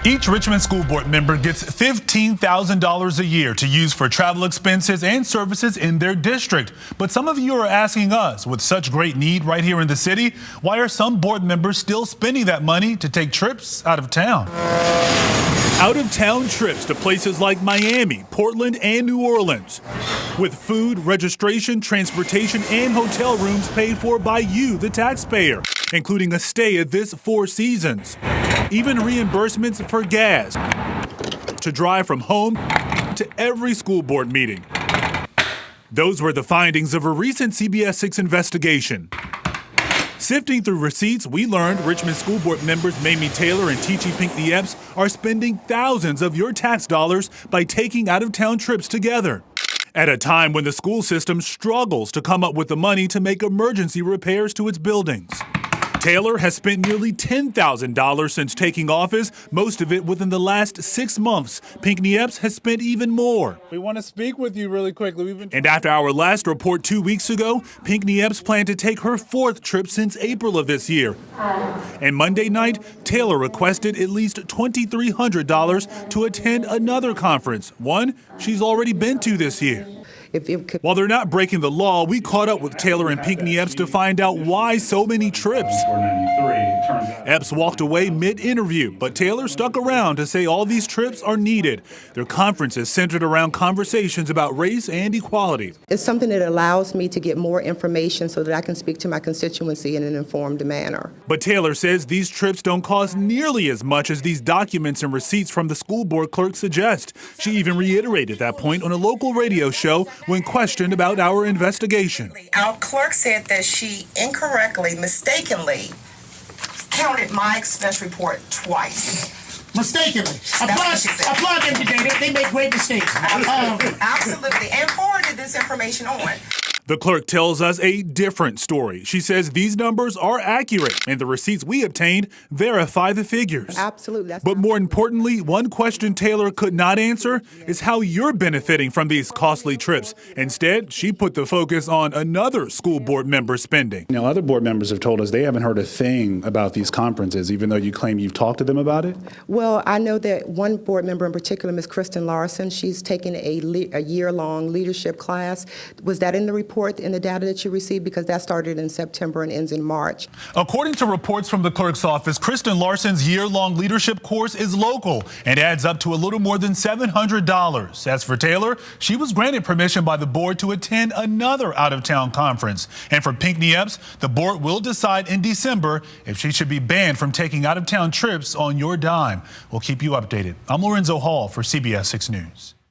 Each Richmond School Board member gets $15,000 a year to use for travel expenses and services in their district. But some of you are asking us, with such great need right here in the city, why are some board members still spending that money to take trips out of town? Out-of-town trips to places like Miami, Portland, and New Orleans. With food, registration, transportation, and hotel rooms paid for by you, the taxpayer, including a stay at this Four Seasons. Even reimbursements for gas to drive from home to every school board meeting. Those were the findings of a recent CBS 6 investigation. Sifting through receipts, we learned Richmond School Board members Mamie Taylor and Teachie Pinckney Epps are spending thousands of your tax dollars by taking out-of-town trips together. At a time when the school system struggles to come up with the money to make emergency repairs to its buildings. Taylor has spent nearly $10,000 since taking office, most of it within the last 6 months. Pinckney Epps has spent even more. We want to speak with you really quickly. And after our last report 2 weeks ago, Pinckney Epps planned to take her 4th trip since April of this year. And Monday night, Taylor requested at least $2,300 to attend another conference, one she's already been to this year. While they're not breaking the law, we caught up with Taylor and Pinckney Epps to find out why so many trips. Epps walked away mid-interview, but Taylor stuck around to say all these trips are needed. Their conference is centered around conversations about race and equality. It's something that allows me to get more information so that I can speak to my constituency in an informed manner. But Taylor says these trips don't cost nearly as much as these documents and receipts from the school board clerk suggest. She even reiterated that point on a local radio show when questioned about our investigation. Our clerk said that she mistakenly counted my expense report twice. Mistakenly. Applaud them today. They make great mistakes. Absolutely. And forwarded this information on. The clerk tells us a different story. She says these numbers are accurate, and the receipts we obtained verify the figures. Absolutely. But more importantly, one question Taylor could not answer is how you're benefiting from these costly trips. Instead, she put the focus on another school board member spending. You know, other board members have told us they haven't heard a thing about these conferences, even though you claim you've talked to them about it. Well, I know that one board member in particular, Ms. Kristen Larson, she's taken a year-long leadership class. Was that in the report? In the data that you received, because that started in September and ends in March. According to reports from the clerk's office, Kristen Larson's year-long leadership course is local and adds up to a little more than $700. As for Taylor, she was granted permission by the board to attend another out-of-town conference. And for Pinckney Epps, the board will decide in December if she should be banned from taking out-of-town trips on your dime. We'll keep you updated. I'm Lorenzo Hall for CBS 6 News.